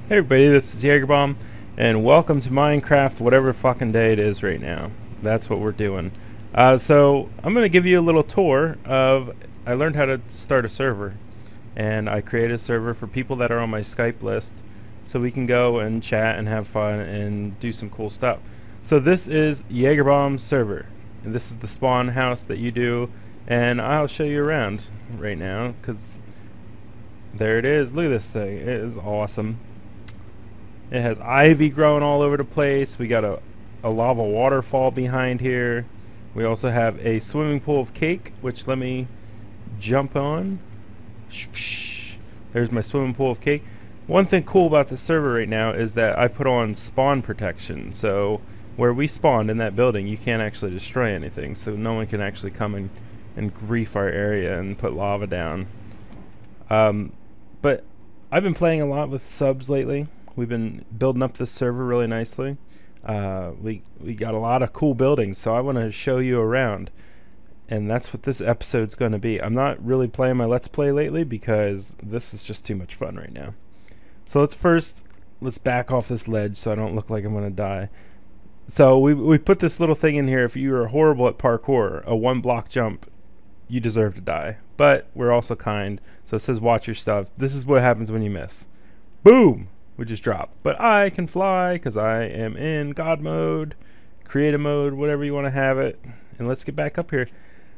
Hey everybody, this is Jager, and welcome to Minecraft, whatever fucking day it is right now. That's what we're doing. So I'm going to give you a little tour of, I learned how to start a server, and I created a server for people that are on my Skype list, so we can go and chat and have fun and do some cool stuff. So this is Jagerbom's server, and this is the spawn house that you do, and I'll show you around right now, because there it is. Look at this thing. It is awesome. It has ivy growing all over the place. We got a lava waterfall behind here. We also have a swimming pool of cake, which let me jump on. There's my swimming pool of cake. One thing cool about the server right now is that I put on spawn protection. So where we spawned in that building, you can't actually destroy anything. So no one can actually come and grief our area and put lava down. But I've been playing a lot with subs lately. We've been building up this server really nicely. We got a lot of cool buildings, so I want to show you around. And that's what this episode's going to be. I'm not really playing my Let's Play lately because this is just too much fun right now. So let's back off this ledge so I don't look like I'm going to die. So we put this little thing in here. If you are horrible at parkour, a 1-block jump, you deserve to die. But we're also kind. So it says watch your stuff. This is what happens when you miss. Boom! We just drop. But I can fly because I am in God mode, creative mode, whatever you want to have it. And let's get back up here.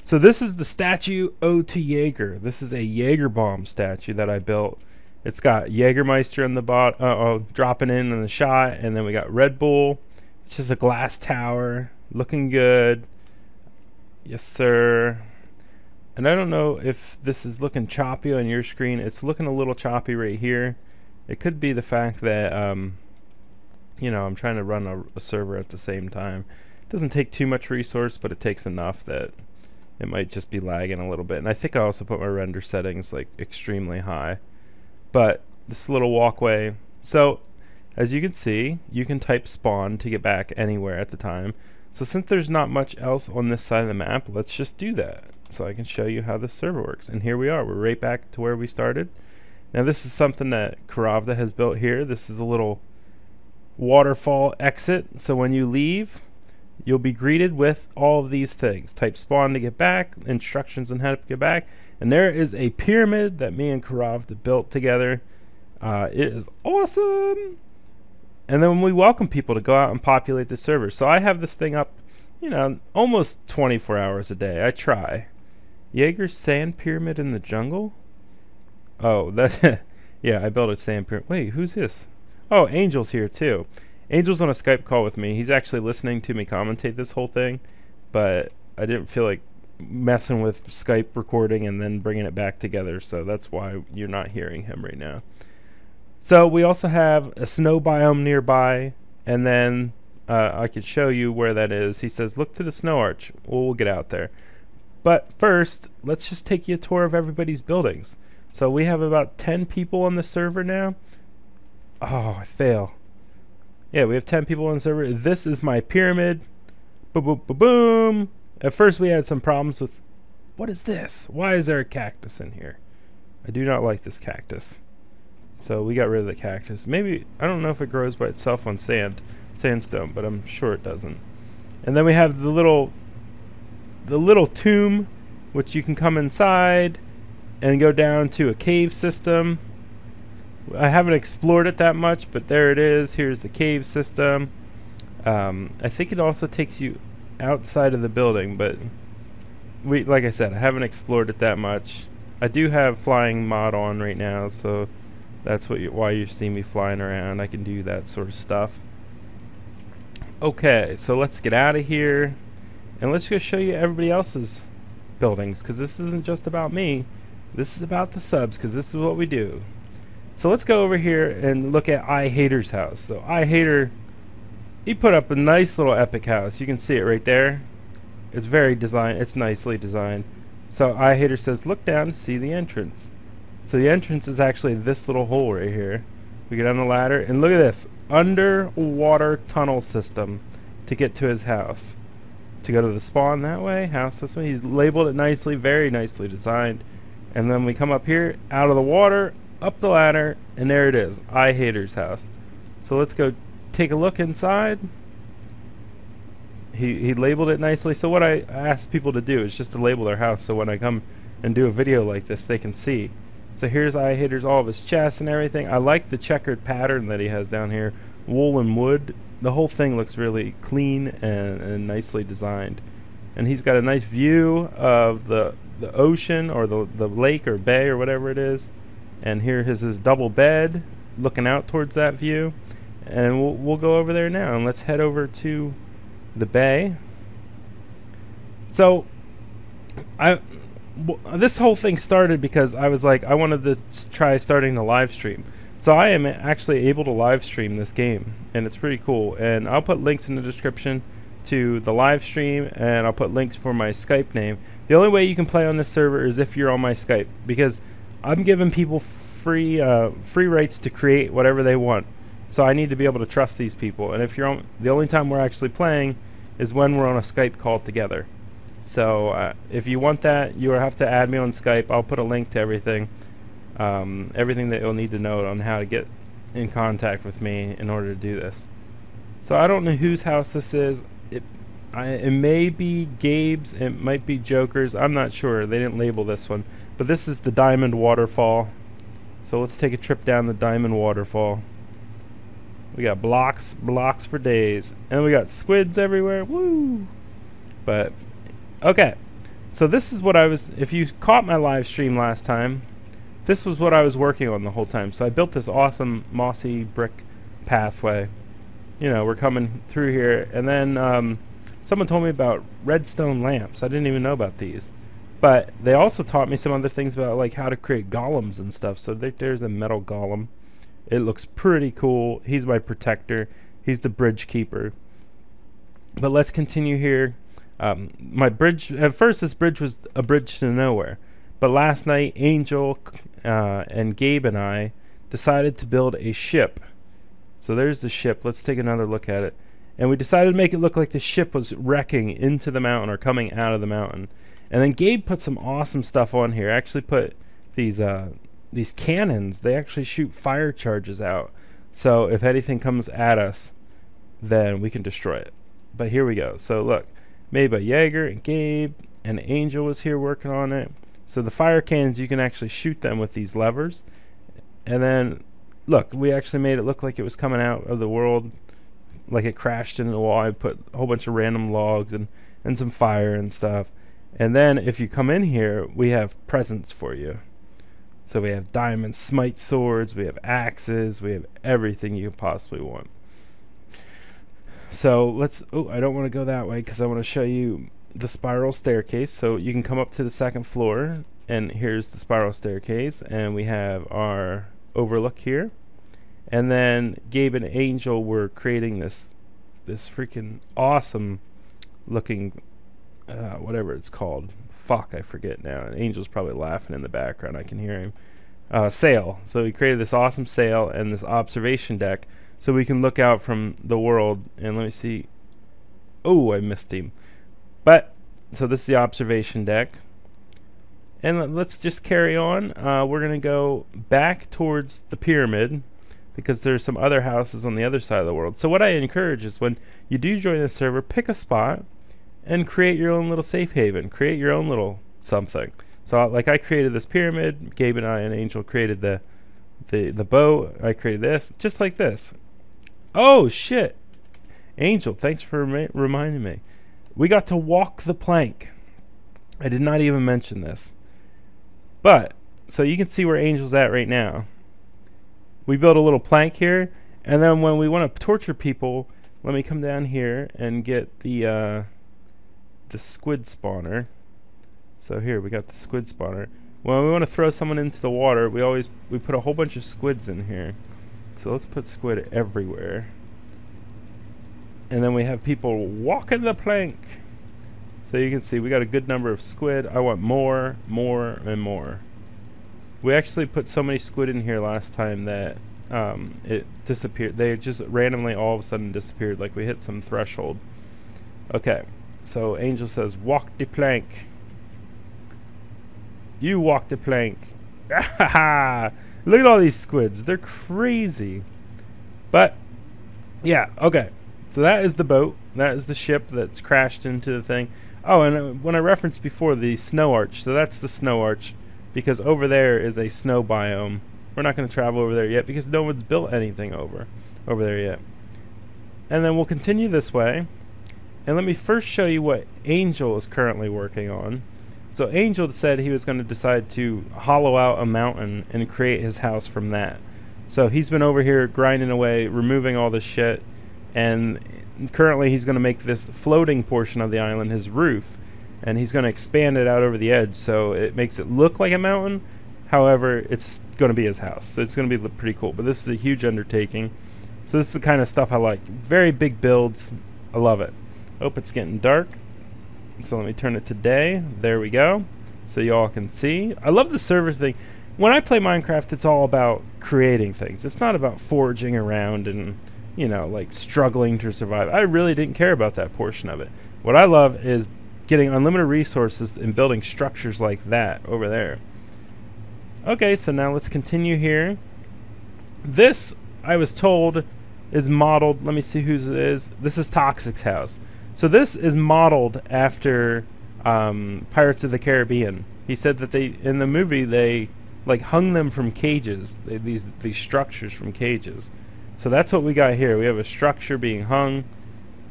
So this is the statue ode to Jaeger. This is a Jager bomb statue that I built. It's got Jägermeister in the bottom, dropping in the shot, and then we got Red Bull. It's just a glass tower, looking good. Yes, sir. And I don't know if this is looking choppy on your screen. It's looking a little choppy right here. It could be the fact that, you know, I'm trying to run a server at the same time. It doesn't take too much resource, but it takes enough that it might just be lagging a little bit. And I think I also put my render settings like extremely high. But this little walkway. So, as you can see, you can type spawn to get back anywhere at the time. So since there's not much else on this side of the map, let's just do that. So I can show you how this server works. And here we are. We're right back to where we started. Now this is something that Karavda has built here. This is a little waterfall exit. So when you leave, you'll be greeted with all of these things. Type spawn to get back, instructions on how to get back. And there is a pyramid that me and Karavda built together. It is awesome. And then we welcome people to go out and populate the server. So I have this thing up, you know, almost 24 hours a day. I try. Jaeger's sand pyramid in the jungle? Oh, that yeah, I built a sand pyramid. Wait, who's this? Oh, Angel's here too. Angel's on a Skype call with me. He's actually listening to me commentate this whole thing, but I didn't feel like messing with Skype recording and then bringing it back together, so that's why you're not hearing him right now. So we also have a snow biome nearby, and then I could show you where that is. He says, look to the snow arch. Well, we'll get out there. But first, let's just take you a tour of everybody's buildings. So we have about 10 people on the server now. Oh, I fail. Yeah, we have 10 people on the server. This is my pyramid. Boom, boom, boom, boom. At first we had some problems with, what is this? Why is there a cactus in here? I do not like this cactus. So we got rid of the cactus. Maybe, I don't know if it grows by itself on sandstone, but I'm sure it doesn't. And then we have the little tomb, which you can come inside and go down to a cave system. I haven't explored it that much, but there it is. Here's the cave system. I think it also takes you outside of the building, but like I said, I haven't explored it that much. I do have flying mod on right now, so that's why you see me flying around. I can do that sort of stuff. Okay, so let's get out of here, and let's go show you everybody else's buildings, because this isn't just about me. This is about the subs, because this is what we do. So let's go over here and look at iiJagerei's house. So iiJagerii, he put up a nice little epic house. You can see it right there. It's very designed. It's nicely designed. So iiJagerii says, look down to see the entrance. So the entrance is actually this little hole right here. We get on the ladder, and look at this. Underwater tunnel system to get to his house. To go to the spawn that way, house this way. He's labeled it nicely, very nicely designed. And then we come up here, out of the water, up the ladder, and there it is, iiJagerii house. So let's go take a look inside. He labeled it nicely. So what I ask people to do is just to label their house, so when I come and do a video like this, they can see. So here's iiJagerii, all of his chests and everything. I like the checkered pattern that he has down here, wool and wood. The whole thing looks really clean and nicely designed. And he's got a nice view of the ocean, or the lake or bay or whatever it is. And here is his double bed looking out towards that view. And we'll go over there now, and let's head over to the bay. So this whole thing started because I was like, I wanted to try starting the live stream. So I am actually able to live stream this game, and it's pretty cool. And I'll put links in the description to the live stream, and I'll put links for my Skype name. The only way you can play on this server is if you're on my Skype, because I'm giving people free rights to create whatever they want. So I need to be able to trust these people. And if you're on, the only time we're actually playing is when we're on a Skype call together. So if you want that, you have to add me on Skype. I'll put a link to everything, everything that you'll need to know on how to get in contact with me in order to do this. So I don't know whose house this is. It may be Gabe's, it might be Joker's, I'm not sure. They didn't label this one. But this is the Diamond Waterfall. So let's take a trip down the Diamond Waterfall. We got blocks for days. And we got squids everywhere. Woo! But, okay. So this is what I was, if you caught my live stream last time, this was what I was working on the whole time. So I built this awesome mossy brick pathway. You know, we're coming through here. And then someone told me about redstone lamps. I didn't even know about these. But they also taught me some other things about like how to create golems and stuff. So there's a metal golem. It looks pretty cool. He's my protector. He's the bridge keeper. But let's continue here. My bridge, at first this bridge was a bridge to nowhere. But last night, Angel and Gabe and I decided to build a ship. So there's the ship. Let's take another look at it. And we decided to make it look like the ship was wrecking into the mountain or coming out of the mountain. And then Gabe put some awesome stuff on here. Actually put these cannons. They actually shoot fire charges out. So if anything comes at us, then we can destroy it. But here we go. So look, made by Jager and Gabe, and Angel was here working on it. So the fire cannons, you can actually shoot them with these levers. And then look, we actually made it look like it was coming out of the world, like it crashed into the wall. I put a whole bunch of random logs and some fire and stuff. And then if you come in here, we have presents for you. So we have diamond smite swords, we have axes, we have everything you could possibly want. So let's, oh, I don't want to go that way because I want to show you the spiral staircase. So you can come up to the second floor, and here's the spiral staircase, and we have our overlook here. And then Gabe and Angel were creating this freaking awesome looking whatever it's called. Fuck, I forget now. And Angel's probably laughing in the background. I can hear him. Sail. So he created this awesome sail and this observation deck so we can look out from the world. And let me see. Oh, I missed him. But, so this is the observation deck. And let's just carry on. We're going to go back towards the pyramid because there's some other houses on the other side of the world. So what I encourage is when you do join the server, pick a spot and create your own little safe haven. Create your own little something. So like I created this pyramid. Gabe and I and Angel created the boat. I created this. Just like this. Oh, shit. Angel, thanks for reminding me. We got to walk the plank. I did not even mention this. But, so you can see where Angel's at right now. We built a little plank here. And then when we want to torture people, let me come down here and get the squid spawner. So here we got the squid spawner. When we want to throw someone into the water, we put a whole bunch of squids in here. So let's put squid everywhere. And then we have people walking the plank. So you can see we got a good number of squid. I want more, and more. We actually put so many squid in here last time that it disappeared. They just randomly all of a sudden disappeared, like we hit some threshold. Okay. So Angel says, walk the plank. You walk the plank. Look at all these squids. They're crazy. But, yeah, okay. So that is the boat. That is the ship that's crashed into the thing. Oh, and when I referenced before the snow arch, so that's the snow arch, because over there is a snow biome. We're not going to travel over there yet because no one's built anything over there yet. And then we'll continue this way. And let me first show you what Angel is currently working on. So Angel said he was going to decide to hollow out a mountain and create his house from that. So he's been over here grinding away, removing all this shit, and currently he's going to make this floating portion of the island his roof, and he's going to expand it out over the edge so it makes it look like a mountain. However, it's going to be his house, so it's going to be pretty cool. But this is a huge undertaking. So this is the kind of stuff I like. Very big builds. I love it. Oh, it's getting dark. So let me turn it to day. There we go. So you all can see. I love the server thing. When I play Minecraft, it's all about creating things. It's not about foraging around and, you know, like struggling to survive. I really didn't care about that portion of it. What I love is getting unlimited resources and building structures like that over there. Okay, so now let's continue here. This, I was told, is modeled. Let me see whose it is. This is Toxic's house. So this is modeled after Pirates of the Caribbean. He said that they, in the movie, they like hung them from cages. These structures from cages. So that's what we got here. We have a structure being hung.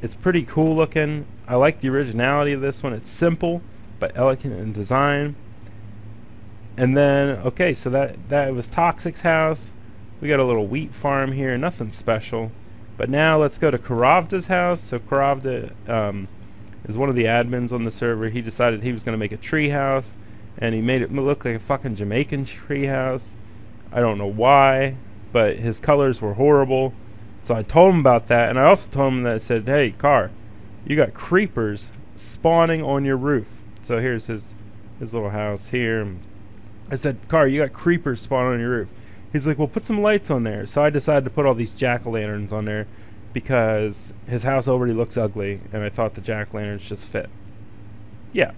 It's pretty cool looking. I like the originality of this one. It's simple but elegant in design. And then, okay, so that was Toxic's house. We got a little wheat farm here. Nothing special. But now let's go to Karavda's house. So Karavda is one of the admins on the server. He decided he was going to make a tree house, and he made it look like a fucking Jamaican tree house. I don't know why, but his colors were horrible. So I told him about that, and I also told him that I said, hey, Car, you got creepers spawning on your roof. So here's his little house here. I said, Car, you got creepers spawning on your roof. He's like, well, put some lights on there. So I decided to put all these jack-o'-lanterns on there because his house already looks ugly, and I thought the jack-o'-lanterns just fit. Yeah.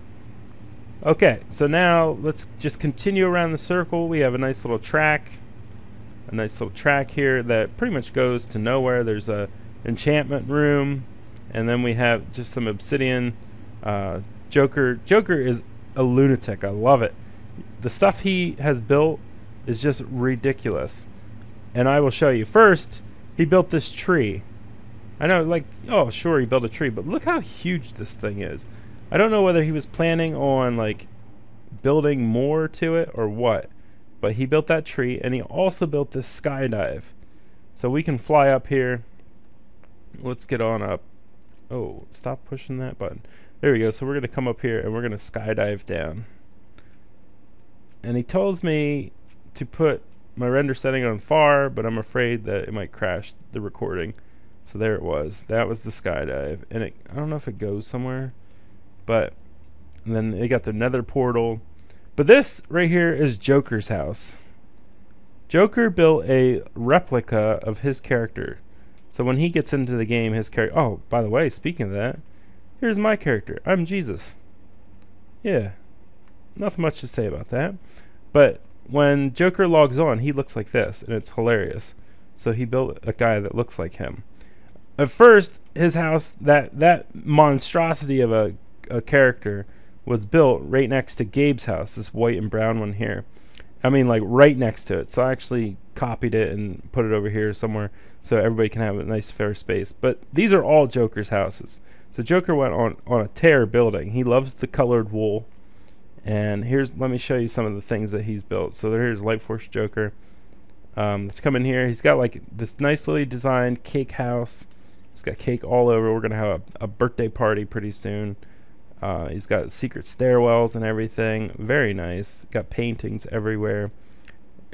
Okay, so now let's just continue around the circle. We have a nice little track. A nice little track here that pretty much goes to nowhere. There's a enchantment room, and then we have just some obsidian. Joker is a lunatic. I love it. The stuff he has built is just ridiculous, and I will show you. First, he built this tree. I know, like, oh sure, he built a tree, but look how huge this thing is. I don't know whether he was planning on like building more to it or what, but he built that tree, and he also built this skydive, so we can fly up here. Let's get on up. Oh, stop pushing that button. There we go. So we're gonna come up here and we're gonna skydive down, and he tells me to put my render setting on far, but I'm afraid that it might crash the recording. So there it was. That was the skydive, and I don't know if it goes somewhere, but and then they got the nether portal. But this right here is Joker's house. Joker built a replica of his character. So when he gets into the game, his character... Oh, by the way, speaking of that, here's my character. I'm Jesus. Yeah. Nothing much to say about that. But when Joker logs on, he looks like this, and it's hilarious. So he built a guy that looks like him. At first, his house, that monstrosity of a character was built right next to Gabe's house, this white and brown one here. I mean, like right next to it. So I actually copied it and put it over here somewhere so everybody can have a nice fair space. But these are all Joker's houses. So Joker went on a tear building. He loves the colored wool. And let me show you some of the things that he's built. So here's Light Force Joker. Let's come in here. He's got like this nicely designed cake house. He's got cake all over. We're gonna have a birthday party pretty soon. He's got secret stairwells and everything. Very nice. Got paintings everywhere.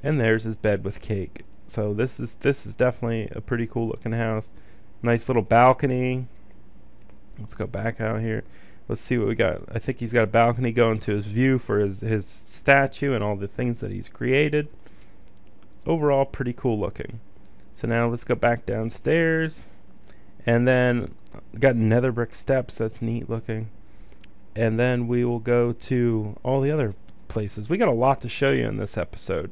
And there's his bed with cake. So this is definitely a pretty cool looking house. Nice little balcony. Let's go back out here. Let's see what we got. I think he's got a balcony going to his view for his statue and all the things that he's created. Overall, pretty cool looking. So now let's go back downstairs. And then got nether brick steps. That's neat looking. And then we will go to all the other places. We got a lot to show you in this episode.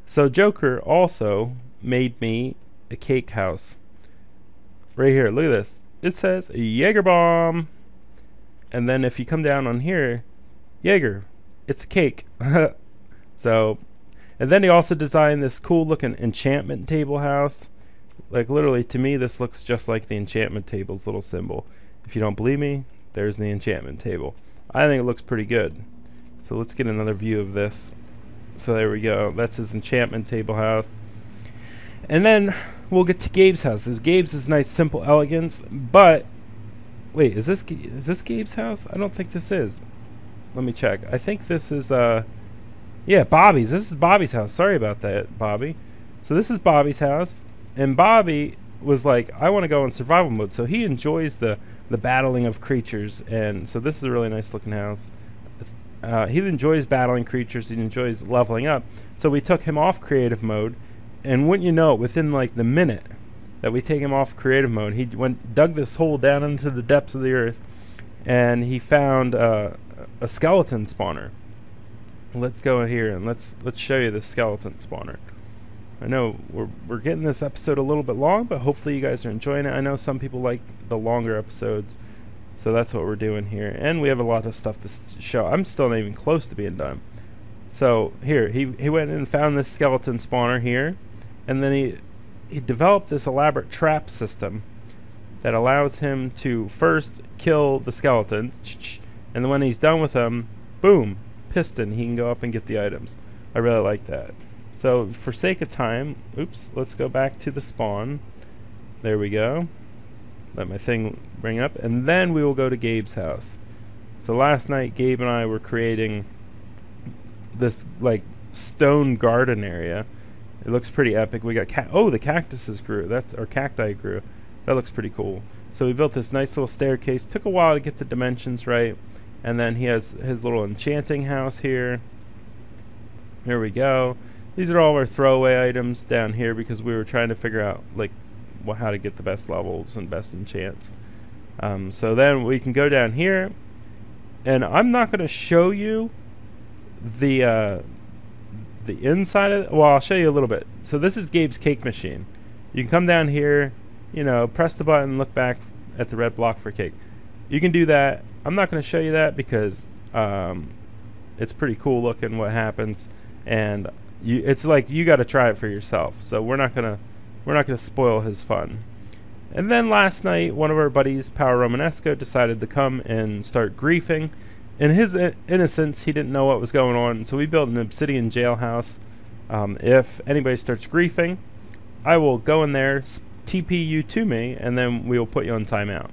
So Joker also made me a cake house. Right here, look at this. It says Jager bomb. And then if you come down on here, Jager, it's a cake. So, and then he also designed this cool looking enchantment table house. Like literally, to me, this looks just like the enchantment table's little symbol. If you don't believe me, there's the enchantment table. I think it looks pretty good. So let's get another view of this. So there we go. That's his enchantment table house. And then we'll get to Gabe's house. Gabe's is nice, simple elegance. But wait, is this Gabe's house? I don't think this is. Let me check. I think this is yeah, Bobby's. This is Bobby's house. Sorry about that, Bobby. So this is Bobby's house, and Bobby was like, I want to go in survival mode. So he enjoys the battling of creatures, and so this is a really nice looking house. He enjoys battling creatures. He enjoys leveling up. So we took him off creative mode, and wouldn't you know it, within like the minute that we take him off creative mode, he dug this hole down into the depths of the earth, and he found a skeleton spawner. Let's go here and let's show you the skeleton spawner. I know we're getting this episode a little bit long, but hopefully you guys are enjoying it. I know some people like the longer episodes, so that's what we're doing here. And we have a lot of stuff to show. I'm still not even close to being done. So here, he went and found this skeleton spawner here, and then he developed this elaborate trap system that allows him to first kill the skeletons, and then when he's done with them, boom, piston, he can go up and get the items. I really like that. So for sake of time, oops, let's go back to the spawn. There we go. Let my thing bring up, and then we will go to Gabe's house. So last night Gabe and I were creating this like stone garden area. It looks pretty epic. We got the cactuses grew. Or cacti grew. That looks pretty cool. So we built this nice little staircase. Took a while to get the dimensions right. And then he has his little enchanting house here. Here we go. These are all our throwaway items down here because we were trying to figure out like how to get the best levels and best enchants. So then we can go down here, and I'm not going to show you the inside of it. Well, I'll show you a little bit. So this is Gabe's cake machine. You can come down here, you know, press the button, look back at the red block for cake. You can do that. I'm not going to show you that because it's pretty cool looking what happens, and it's like you got to try it for yourself. So we're not gonna spoil his fun. And then last night, one of our buddies, Power Romanesco, decided to come and start griefing. In his innocence, he didn't know what was going on, so we built an obsidian jailhouse. If anybody starts griefing, I will go in there, TP you to me, and then we will put you on timeout.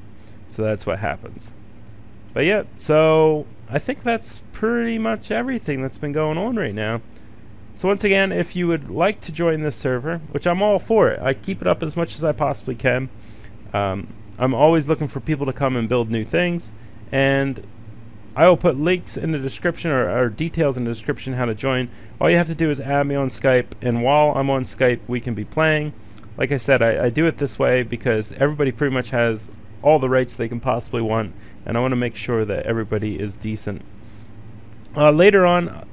So that's what happens. But yeah, so I think that's pretty much everything that's been going on right now. So once again, if you would like to join this server, which I'm all for it, I keep it up as much as I possibly can. I'm always looking for people to come and build new things, and I will put links in the description or details in the description how to join. All you have to do is add me on Skype, and while I'm on Skype, we can be playing. Like I said, I do it this way because everybody pretty much has all the rights they can possibly want, and I want to make sure that everybody is decent. Later on,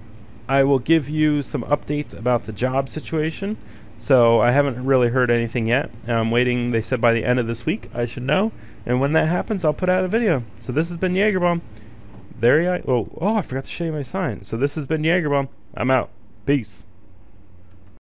I will give you some updates about the job situation. So I haven't really heard anything yet. I'm waiting. They said by the end of this week I should know, and when that happens, I'll put out a video. So this has been Jagerbomb. There you go. Oh, I forgot to show you my sign. So this has been Jagerbomb. I'm out. Peace.